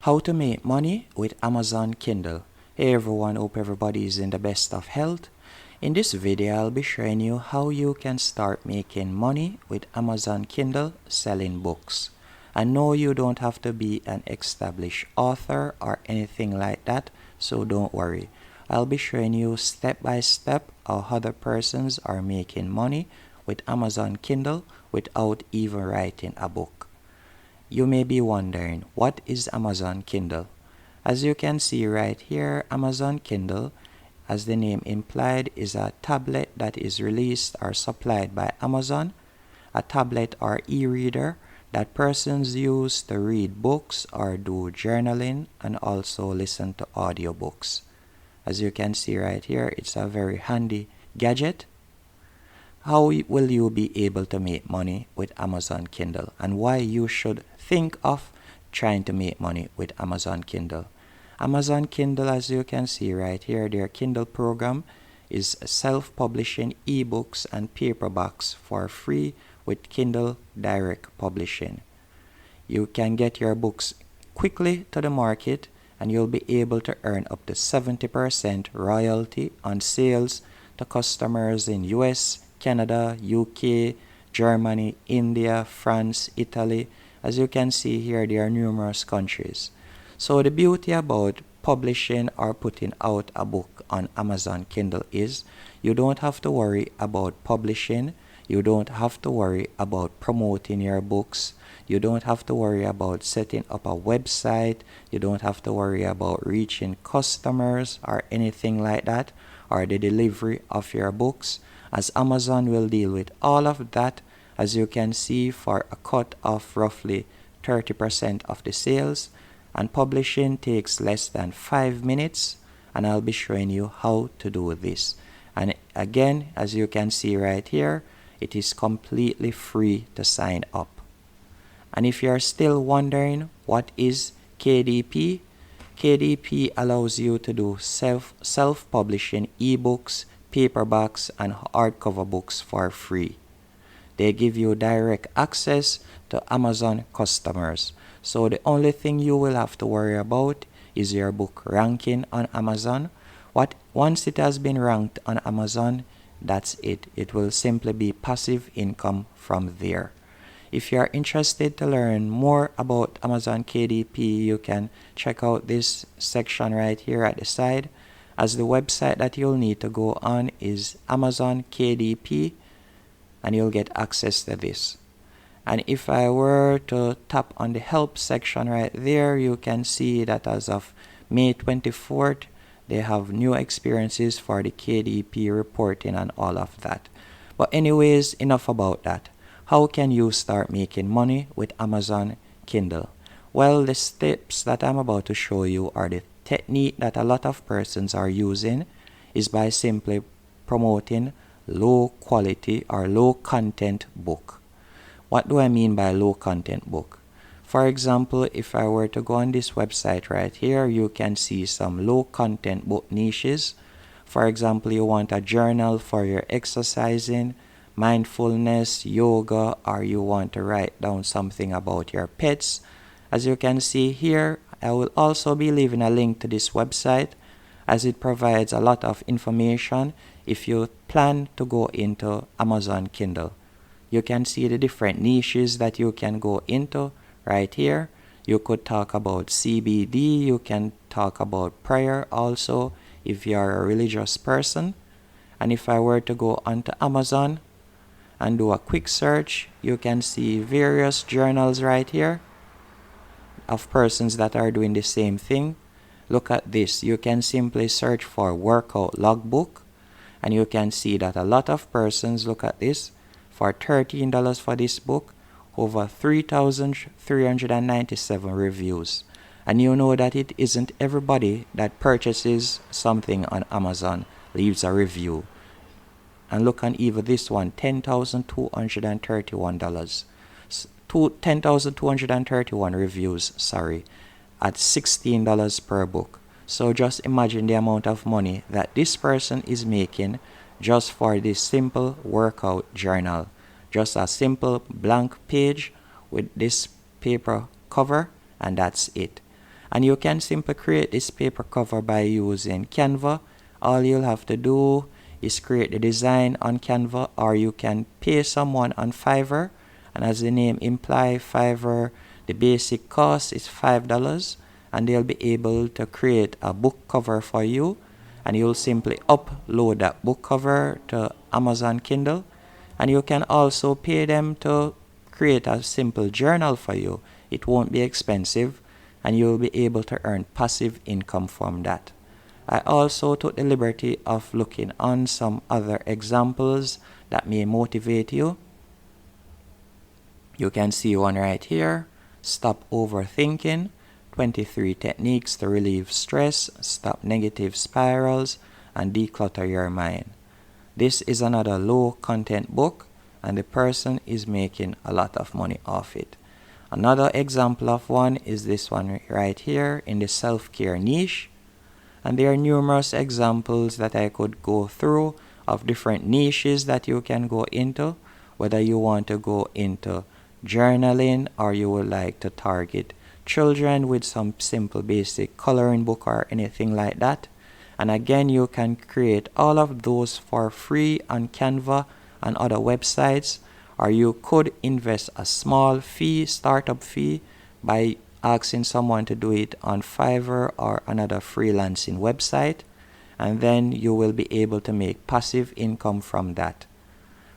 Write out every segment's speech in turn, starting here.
How to make money with Amazon Kindle. Hey everyone, hope everybody is in the best of health. In this video, I'll be showing you how you can start making money with Amazon Kindle selling books. I know you don't have to be an established author or anything like that, so don't worry. I'll be showing you step by step how other persons are making money with Amazon Kindle without even writing a book. You may be wondering, what is Amazon Kindle? As you can see right here, Amazon Kindle, as the name implied, is a tablet that is released or supplied by Amazon, a tablet or e-reader that persons use to read books or do journaling and also listen to audiobooks. As you can see right here, it's a very handy gadget. How will you be able to make money with Amazon Kindle, and why you should think of trying to make money with Amazon Kindle? Amazon Kindle, as you can see right here, their Kindle program is self-publishing ebooks and paperbacks for free with Kindle Direct Publishing. You can get your books quickly to the market and you'll be able to earn up to 70% royalty on sales to customers in US, Canada, UK, Germany, India, France, Italy. As you can see here, there are numerous countries. So the beauty about publishing or putting out a book on Amazon Kindle is you don't have to worry about publishing. You don't have to worry about promoting your books. You don't have to worry about setting up a website. You don't have to worry about reaching customers or anything like that, or the delivery of your books, as Amazon will deal with all of that, as you can see, for a cut of roughly 30% of the sales. And publishing takes less than 5 minutes, and I'll be showing you how to do this. And again, as you can see right here, it is completely free to sign up. And if you're still wondering what is KDP, KDP allows you to do self-publishing ebooks, paperbacks, and hardcover books for free. They give you direct access to Amazon customers. So the only thing you will have to worry about is your book ranking on Amazon. Once it has been ranked on Amazon, that's it. It will simply be passive income from there. If you are interested to learn more about Amazon KDP, you can check out this section right here at the side, as the website that you'll need to go on is Amazon KDP, and you'll get access to this. And if I were to tap on the help section right there, you can see that as of May 24th, they have new experiences for the KDP reporting and all of that. But anyways, enough about that. How can you start making money with Amazon Kindle? Well, the steps that I'm about to show you are the technique that a lot of persons are using, is by simply promoting low quality or low content book. What do I mean by low content book? For example, if I were to go on this website right here, you can see some low content book niches. For example, you want a journal for your exercising, mindfulness, yoga, or you want to write down something about your pets. As you can see here, I will also be leaving a link to this website, as it provides a lot of information if you plan to go into Amazon Kindle. You can see the different niches that you can go into right here. You could talk about CBD, you can talk about prayer also if you are a religious person. And if I were to go onto Amazon and do a quick search, you can see various journals right here of persons that are doing the same thing. Look at this. You can simply search for workout logbook, and you can see that a lot of persons, look at this, for $13 for this book, over 3,397 reviews. And you know that it isn't everybody that purchases something on Amazon leaves a review. And look on even this one, $10,231. 10,231 reviews, at $16 per book. So just imagine the amount of money that this person is making just for this simple workout journal. Just a simple blank page with this paper cover, and that's it. And you can simply create this paper cover by using Canva. All you'll have to do is create the design on Canva, or you can pay someone on Fiverr. And as the name implies, Fiverr, the basic cost is $5, and they'll be able to create a book cover for you. And you'll simply upload that book cover to Amazon Kindle. And you can also pay them to create a simple journal for you. It won't be expensive, and you'll be able to earn passive income from that. I also took the liberty of looking on some other examples that may motivate you. You can see one right here. Stop overthinking. 23 techniques to relieve stress, stop negative spirals, and declutter your mind. This is another low content book, and the person is making a lot of money off it. Another example of one is this one right here in the self-care niche. And there are numerous examples that I could go through of different niches that you can go into, whether you want to go into journaling or you would like to target children with some simple basic coloring book or anything like that. And again, you can create all of those for free on Canva and other websites, or you could invest a small fee, startup fee, by asking someone to do it on Fiverr or another freelancing website, and then you will be able to make passive income from that.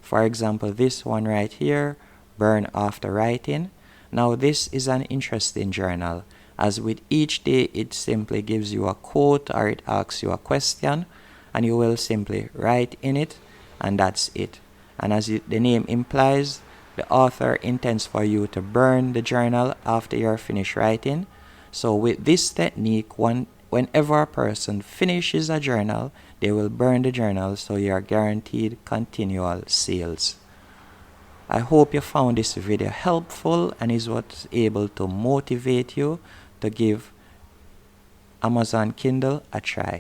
For example, this one right here, Burn After Writing. Now this is an interesting journal, as with each day it simply gives you a quote or it asks you a question, and you will simply write in it, and that's it. And as the name implies, the author intends for you to burn the journal after you're finished writing. So with this technique, whenever a person finishes a journal, they will burn the journal, so you are guaranteed continual sales. I hope you found this video helpful and is what's able to motivate you to give Amazon Kindle a try.